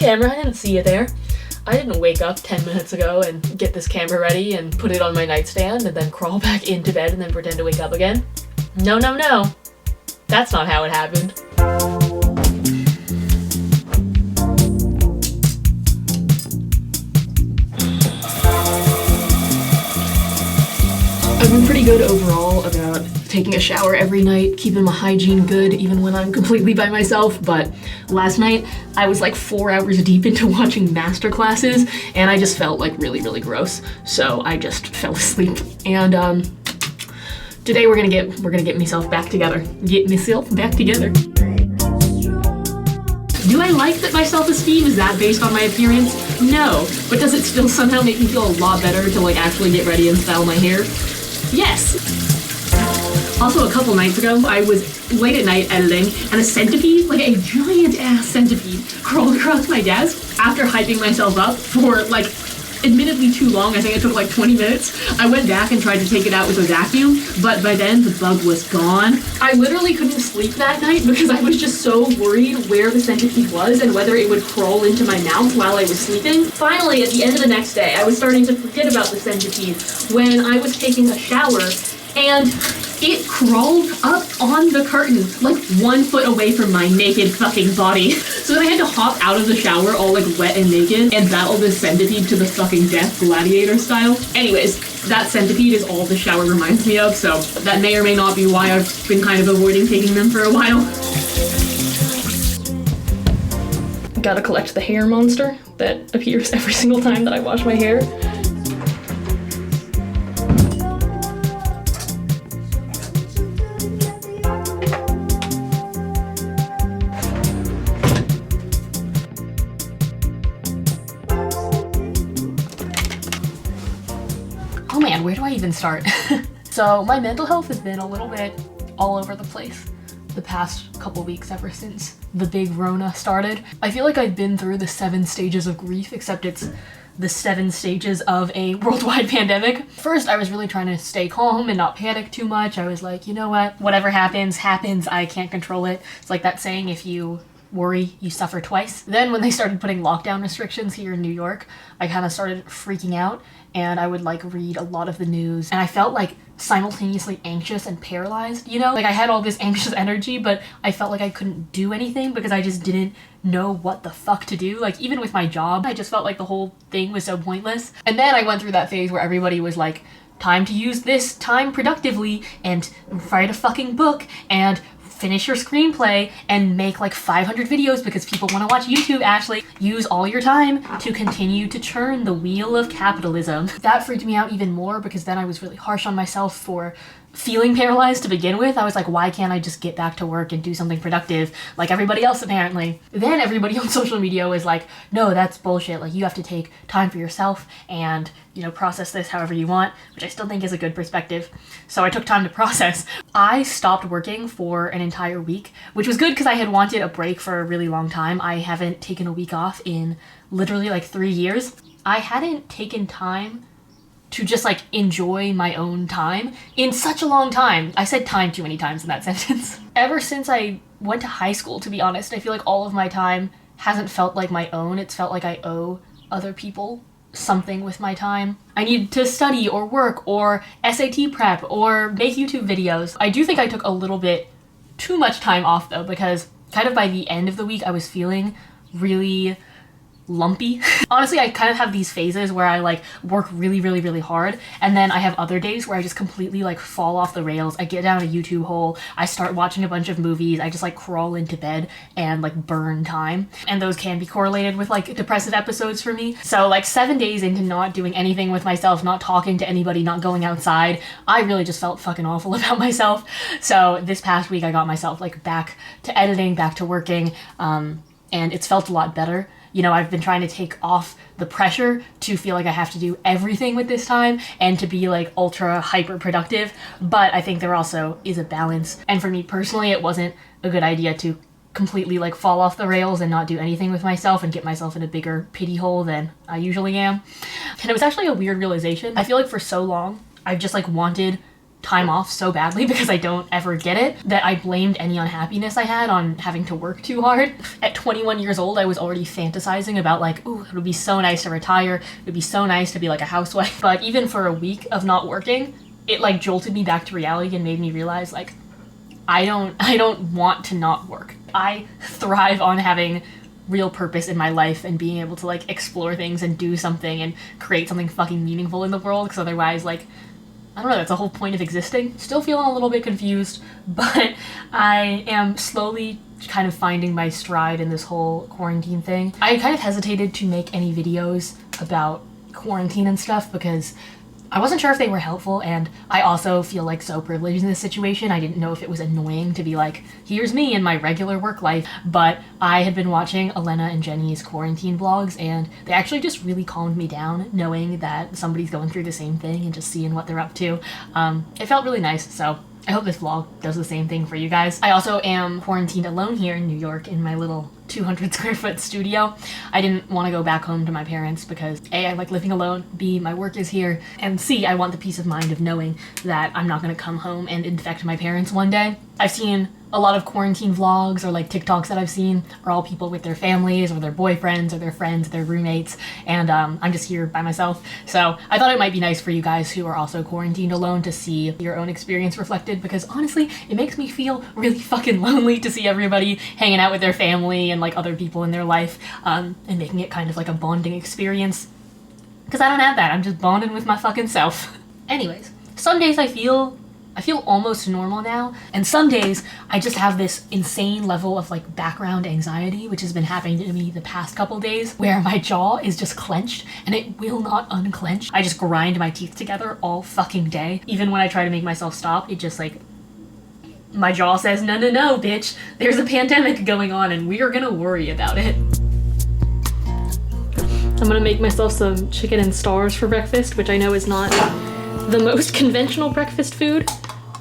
camera, I didn't see you there. I didn't wake up 10 minutes ago and get this camera ready and put it on my nightstand and then crawl back into bed and then pretend to wake up again. No, no, no. That's not how it happened. I've been pretty good overall about taking a shower every night, keeping my hygiene good even when I'm completely by myself, but last night I was like 4 hours deep into watching master classes and I just felt like really, really gross. So I just fell asleep. And today we're gonna get myself back together. Get myself back together. Do I like that my self-esteem is that based on my appearance? No, but does it still somehow make me feel a lot better to like actually get ready and style my hair? Yes! Also, a couple nights ago, I was late at night editing, and a centipede, like a giant ass centipede, crawled across my desk. After hyping myself up for like admittedly too long, I think it took like 20 minutes, I went back and tried to take it out with a vacuum, but by then the bug was gone. I literally couldn't sleep that night because I was just so worried where the centipede was and whether it would crawl into my mouth while I was sleeping. Finally, at the end of the next day, I was starting to forget about the centipede when I was taking a shower and it crawled up on the curtain, like 1 foot away from my naked fucking body. So then I had to hop out of the shower all like wet and naked and battle this centipede to the fucking death, gladiator style. Anyways, that centipede is all the shower reminds me of, so that may or may not be why I've been kind of avoiding taking them for a while. Gotta collect the hair monster that appears every single time that I wash my hair. Oh man, where do I even start? So my mental health has been a little bit all over the place the past couple weeks ever since the big Rona started. I feel like I've been through the 7 stages of grief, except it's the 7 stages of a worldwide pandemic. First, I was really trying to stay calm and not panic too much. I was like, you know what? Whatever happens, happens. I can't control it. It's like that saying, if you worry, you suffer twice. Then when they started putting lockdown restrictions here in New York, I kind of started freaking out and I would like read a lot of the news and I felt like simultaneously anxious and paralyzed, you know? Like I had all this anxious energy, but I felt like I couldn't do anything because I just didn't know what the fuck to do. Like even with my job, I just felt like the whole thing was so pointless. And then I went through that phase where everybody was like, time to use this time productively and write a fucking book and finish your screenplay and make like 500 videos because people want to watch YouTube, Ashley. Use all your time to continue to churn the wheel of capitalism. That freaked me out even more because then I was really harsh on myself for feeling paralyzed to begin with. I was like, why can't I just get back to work and do something productive like everybody else apparently? Then everybody on social media was like, no, that's bullshit. Like you have to take time for yourself and, you know, process this however you want, which I still think is a good perspective. So I took time to process. I stopped working for an entire week, which was good because I had wanted a break for a really long time. I haven't taken a week off in literally like 3 years. I hadn't taken time to just like enjoy my own time in such a long time. I said time too many times in that sentence. Ever since I went to high school, to be honest, I feel like all of my time hasn't felt like my own. It's felt like I owe other people something with my time. I needed to study or work or SAT prep or make YouTube videos. I do think I took a little bit too much time off though, because kind of by the end of the week I was feeling really lumpy. Honestly, I kind of have these phases where I like work really, really, really hard, and then I have other days where I just completely like fall off the rails. I get down a YouTube hole, I start watching a bunch of movies, I just like crawl into bed and like burn time. And those can be correlated with like depressive episodes for me. So like 7 days into not doing anything with myself, not talking to anybody, not going outside, I really just felt fucking awful about myself. So this past week I got myself like back to editing, back to working, and it's felt a lot better. You know, I've been trying to take off the pressure to feel like I have to do everything with this time and to be like ultra hyper productive, but I think there also is a balance. And for me personally, it wasn't a good idea to completely like fall off the rails and not do anything with myself and get myself in a bigger pity hole than I usually am. And it was actually a weird realization. I feel like for so long, I've just like wanted time off so badly because I don't ever get it that I blamed any unhappiness I had on having to work too hard. At 21 years old, I was already fantasizing about like, ooh, it would be so nice to retire. It would be so nice to be like a housewife. But even for a week of not working, it like jolted me back to reality and made me realize like, I don't want to not work. I thrive on having real purpose in my life and being able to like explore things and do something and create something fucking meaningful in the world, because otherwise, like, I don't know, that's the whole point of existing. Still feeling a little bit confused, but I am slowly kind of finding my stride in this whole quarantine thing. I kind of hesitated to make any videos about quarantine and stuff because I wasn't sure if they were helpful, and I also feel like so privileged in this situation. I didn't know if it was annoying to be like, here's me in my regular work life, but I had been watching Elena and Jenny's quarantine vlogs, and they actually just really calmed me down knowing that somebody's going through the same thing and just seeing what they're up to. It felt really nice, so I hope this vlog does the same thing for you guys. I also am quarantined alone here in New York in my little 200 square foot studio. I didn't want to go back home to my parents because A, I like living alone, B, my work is here, and C, I want the peace of mind of knowing that I'm not going to come home and infect my parents one day. I've seen a lot of quarantine vlogs or like TikToks that I've seen are all people with their families or their boyfriends or their friends, their roommates, and I'm just here by myself. So I thought it might be nice for you guys who are also quarantined alone to see your own experience reflected, because honestly, it makes me feel really fucking lonely to see everybody hanging out with their family and like other people in their life, and making it kind of like a bonding experience. Because I don't have that, I'm just bonding with my fucking self. Anyways, some days I feel almost normal now, and some days I just have this insane level of like background anxiety, which has been happening to me the past couple days, where my jaw is just clenched and it will not unclench. I just grind my teeth together all fucking day. Even when I try to make myself stop, it just like, my jaw says, no, no, no, bitch, there's a pandemic going on and we are gonna worry about it. I'm gonna make myself some chicken and stars for breakfast, which I know is not the most conventional breakfast food,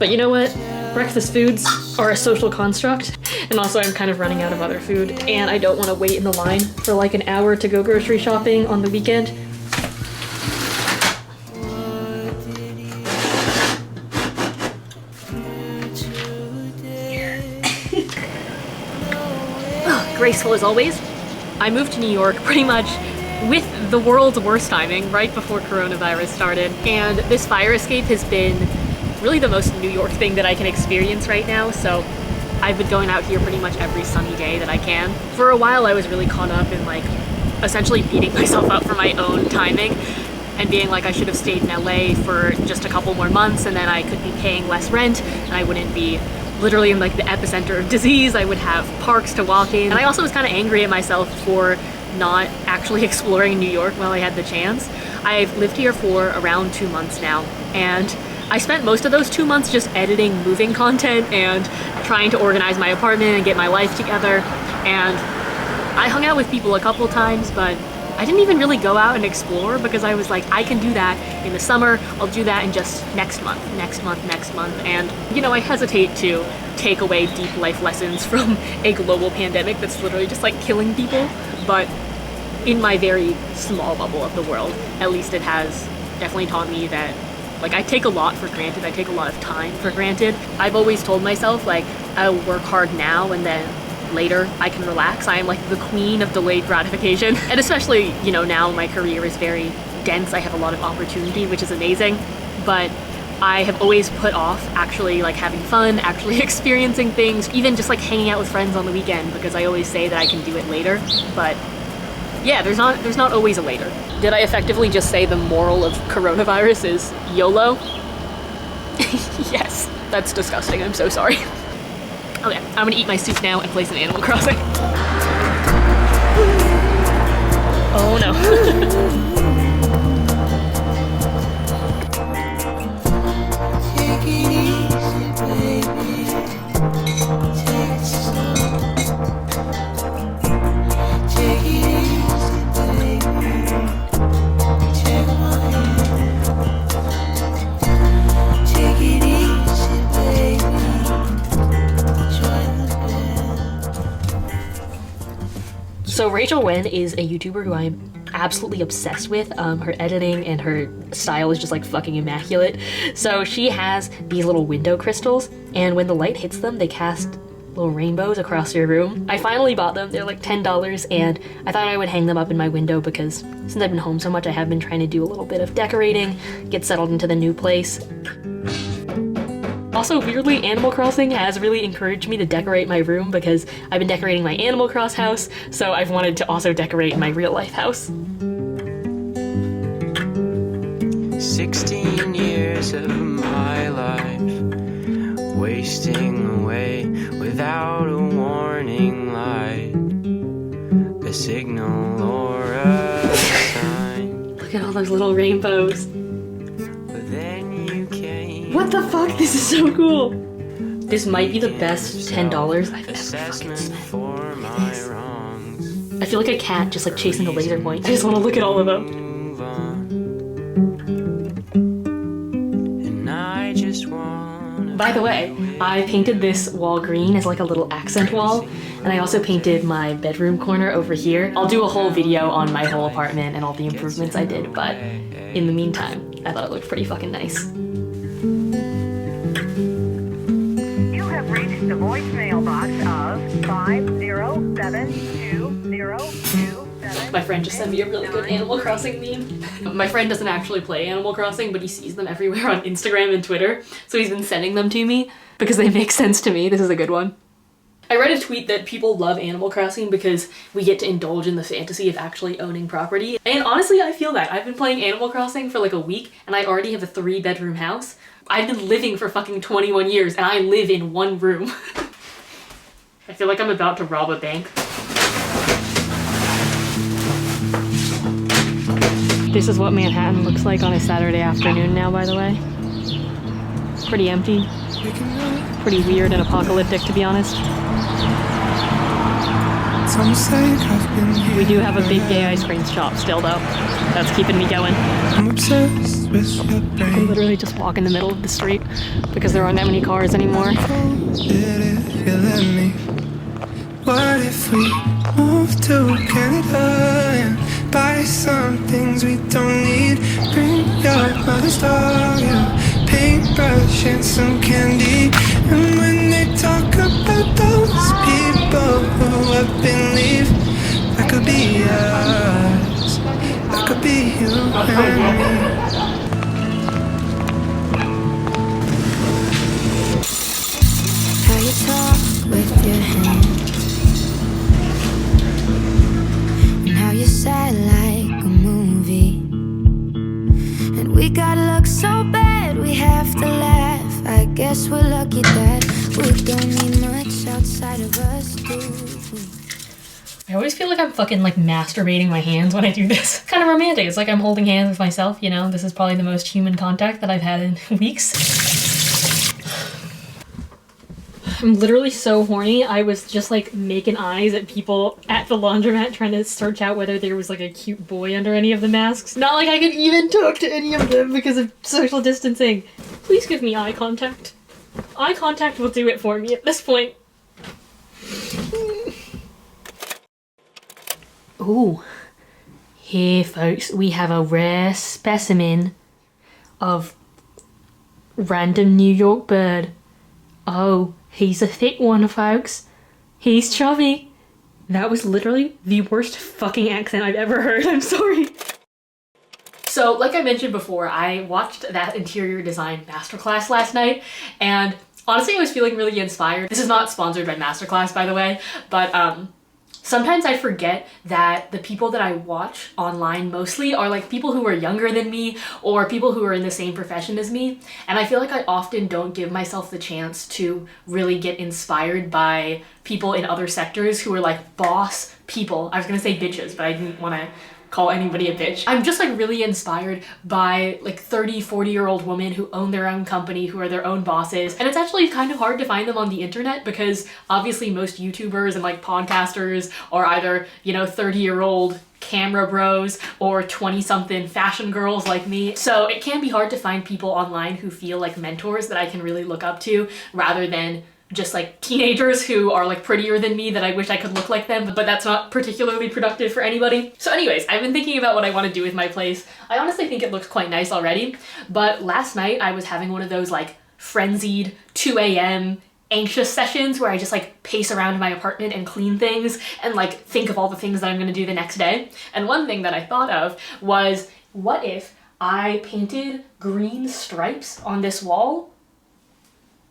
but you know what? Breakfast foods are a social construct, and also I'm kind of running out of other food, and I don't want to wait in the line for like an hour to go grocery shopping on the weekend. Graceful as always. I moved to New York pretty much with the world's worst timing, right before coronavirus started, and this fire escape has been really the most New York thing that I can experience right now, so I've been going out here pretty much every sunny day that I can. For a while I was really caught up in like essentially beating myself up for my own timing and being like I should have stayed in LA for just a couple more months and then I could be paying less rent and I wouldn't be literally in like the epicenter of disease. I would have parks to walk in. And I also was kind of angry at myself for not actually exploring New York while I had the chance. I've lived here for around 2 months now, and I spent most of those 2 months just editing moving content and trying to organize my apartment and get my life together. And I hung out with people a couple times, but I didn't even really go out and explore because I was like, I can do that in the summer, I'll do that in just next month. And, you know, I hesitate to take away deep life lessons from a global pandemic that's literally just like killing people, but in my very small bubble of the world, at least it has definitely taught me that, like, I take a lot for granted, I take a lot of time for granted. I've always told myself, like, I'll work hard now and then later I can relax. I am like the queen of delayed gratification. And especially, you know, now my career is very dense. I have a lot of opportunity, which is amazing, but I have always put off actually like having fun, actually experiencing things, even just like hanging out with friends on the weekend, because I always say that I can do it later. But yeah, there's not always a later. Did I effectively just say the moral of coronavirus is YOLO? Yes, that's disgusting. I'm so sorry. Okay, I'm gonna eat my soup now and play some Animal Crossing. Oh no. So So Rachel Wen is a YouTuber who I'm absolutely obsessed with. Her editing and her style is just like fucking immaculate. So she has these little window crystals, and when the light hits them, they cast little rainbows across your room. I finally bought them. They're like $10, and I thought I would hang them up in my window because since I've been home so much, I have been trying to do a little bit of decorating, get settled into the new place. Also, weirdly, Animal Crossing has really encouraged me to decorate my room because I've been decorating my Animal Cross house, so I've wanted to also decorate my real life house. 16 years of my life wasting away without a warning light, a signal or a sign. Look at all those little rainbows. But then you came. What the fuck? This is so cool. This might be the best $10 I've ever fucking spent. I feel like a cat just like chasing a laser point. I just want to look at all of them. By the way, I painted this wall green as like a little accent wall, and I also painted my bedroom corner over here. I'll do a whole video on my whole apartment and all the improvements I did, but in the meantime, I thought it looked pretty fucking nice. You have reached the voicemail box of 5072027. My friend just sent me a really good Animal Crossing meme. My friend doesn't actually play Animal Crossing, but he sees them everywhere on Instagram and Twitter, so he's been sending them to me because they make sense to me. This is a good one. I read a tweet that people love Animal Crossing because we get to indulge in the fantasy of actually owning property. And honestly, I feel that. I've been playing Animal Crossing for like a week, and I already have a 3-bedroom house. I've been living for fucking 21 years, and I live in one room. I feel like I'm about to rob a bank. This is what Manhattan looks like on a Saturday afternoon now, by the way. Pretty empty. Pretty weird and apocalyptic, to be honest. We do have a big gay ice cream shop still, though. That's keeping me going. I can literally just walk in the middle of the street because there aren't that many cars anymore. What if we move to Canada and buy some things we don't need? Bring your mother's dog, your paintbrush and some candy. And when they talk about those people who up and leave, that could be us, that could be you and me. How you talk with your hands, how you sad like a movie, and we gotta look so bad we have to laugh. I guess we're lucky that we don't need much outside of us, do we? I always feel like I'm fucking like masturbating my hands when I do this. It's kind of romantic. It's like I'm holding hands with myself, you know? This is probably the most human contact that I've had in weeks. I'm literally so horny. I was just like making eyes at people at the laundromat trying to search out whether there was like a cute boy under any of the masks. Not like I could even talk to any of them because of social distancing. Please give me eye contact. Eye contact will do it for me at this point. Ooh. Here, folks, we have a rare specimen of random New York bird. Oh. He's a thick one, folks. He's chubby. That was literally the worst fucking accent I've ever heard. I'm sorry. So, like I mentioned before, I watched that interior design masterclass last night, and honestly, I was feeling really inspired. This is not sponsored by Masterclass, by the way, but sometimes I forget that the people that I watch online mostly are like people who are younger than me or people who are in the same profession as me. And I feel like I often don't give myself the chance to really get inspired by people in other sectors who are like boss people. I was gonna say bitches, but I didn't want to call anybody a bitch. I'm just like really inspired by like 30, 40-year-old women who own their own company, who are their own bosses. And it's actually kind of hard to find them on the internet because obviously most YouTubers and like podcasters are either, you know, 30-year-old camera bros or 20-something fashion girls like me. So it can be hard to find people online who feel like mentors that I can really look up to rather than just like teenagers who are like prettier than me that I wish I could look like them, but that's not particularly productive for anybody. So anyways, I've been thinking about what I want to do with my place. I honestly think it looks quite nice already, but last night I was having one of those like frenzied 2 a.m. anxious sessions where I just like pace around my apartment and clean things and like think of all the things that I'm gonna do the next day. And one thing that I thought of was, what if I painted green stripes on this wall?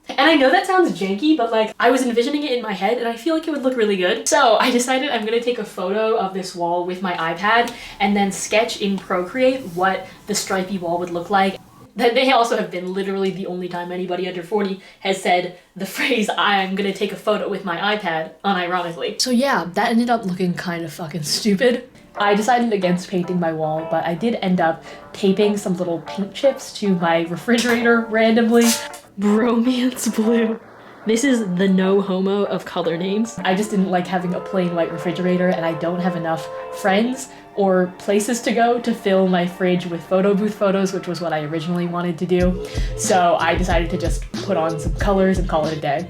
And I know that sounds janky, but like I was envisioning it in my head and I feel like it would look really good. So I decided I'm gonna take a photo of this wall with my iPad and then sketch in Procreate what the stripy wall would look like. They also have been literally the only time anybody under 40 has said the phrase, I'm gonna take a photo with my iPad, unironically. So yeah, that ended up looking kind of fucking stupid. I decided against painting my wall, but I did end up taping some little paint chips to my refrigerator randomly. Bromance blue. This is the no homo of color names. I just didn't like having a plain white refrigerator, and I don't have enough friends or places to go to fill my fridge with photo booth photos, which was what I originally wanted to do. So I decided to just put on some colors and call it a day.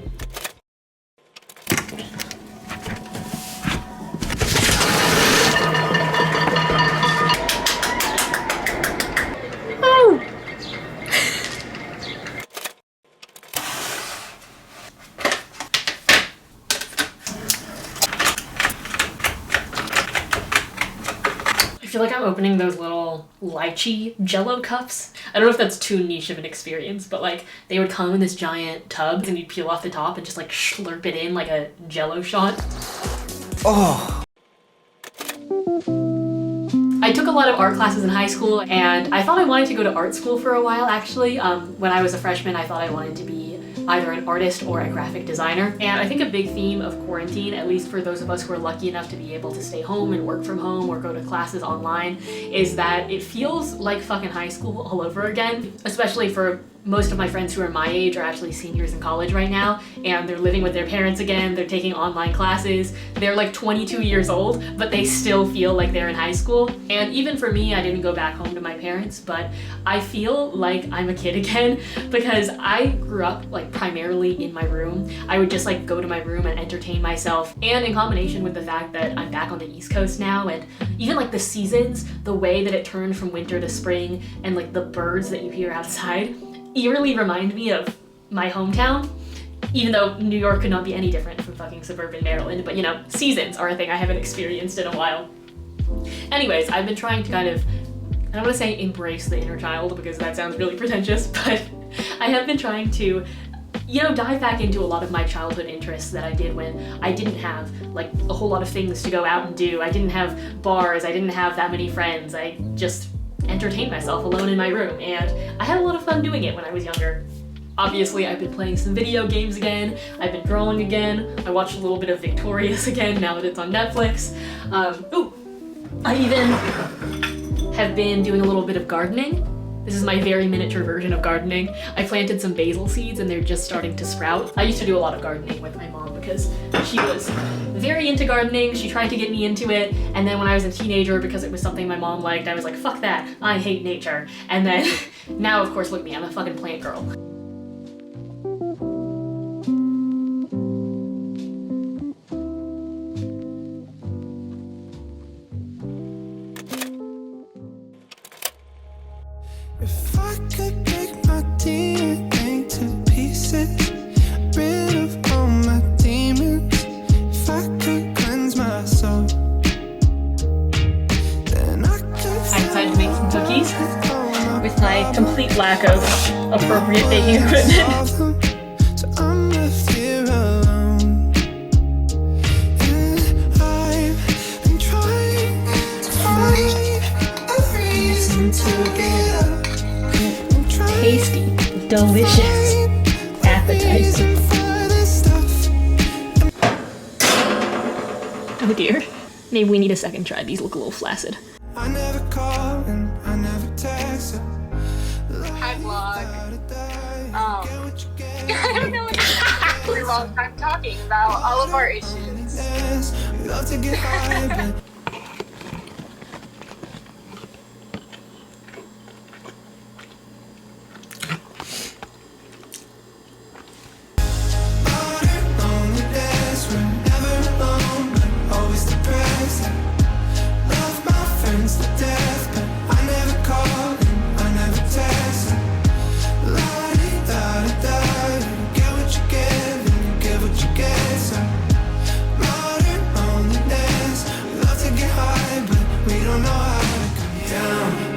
I feel like I'm opening those little lychee jello cups. I don't know if that's too niche of an experience, but like they would come in this giant tub and you'd peel off the top and just like slurp it in like a jello shot. Oh. I took a lot of art classes in high school and I thought I wanted to go to art school for a while actually. When I was a freshman, I thought I wanted to be either an artist or a graphic designer. And I think a big theme of quarantine, at least for those of us who are lucky enough to be able to stay home and work from home or go to classes online, is that it feels like fucking high school all over again, especially for most of my friends who are my age are actually seniors in college right now, and they're living with their parents again, they're taking online classes, they're like 22 years old, but they still feel like they're in high school. And even for me, I didn't go back home to my parents, but I feel like I'm a kid again because I grew up like primarily in my room. I would just like go to my room and entertain myself, and in combination with the fact that I'm back on the East Coast now, and even like the seasons, the way that it turned from winter to spring, and like the birds that you hear outside eerily remind me of my hometown, even though New York could not be any different from fucking suburban Maryland, but you know, seasons are a thing I haven't experienced in a while. Anyways, I've been trying to kind of, I don't want to say embrace the inner child because that sounds really pretentious, but I have been trying to, you know, dive back into a lot of my childhood interests that I did when I didn't have like a whole lot of things to go out and do. I didn't have bars, I didn't have that many friends, I just entertain myself alone in my room, and I had a lot of fun doing it when I was younger. Obviously, I've been playing some video games again, I've been drawing again, I watched a little bit of Victorious again now that it's on Netflix. I even have been doing a little bit of gardening. This is my very miniature version of gardening. I planted some basil seeds and they're just starting to sprout. I used to do a lot of gardening with my mom because she was very into gardening. She tried to get me into it, and then when I was a teenager, because it was something my mom liked, I was like, fuck that, I hate nature. And then now, of course, look at me, I'm a fucking plant girl. If I could break my DNA to pieces, rid of all my demons, if I could cleanse my soul, then I decided to make some cookies with my complete lack of appropriate baking equipment. So I'm left here alone, and I've been trying to find a reason to get up. Tasty, delicious, appetizing. Oh dear. Maybe we need a second try. These look a little flaccid. I never call and I never text. Hi vlog. I don't know, it's a really long time talking about all of our issues. We love to get high, but to death, but I never call and I never text. La-di-da-da-da, you get what you give and you get what you get. So modern loneliness, we love to get high, but we don't know how to come down.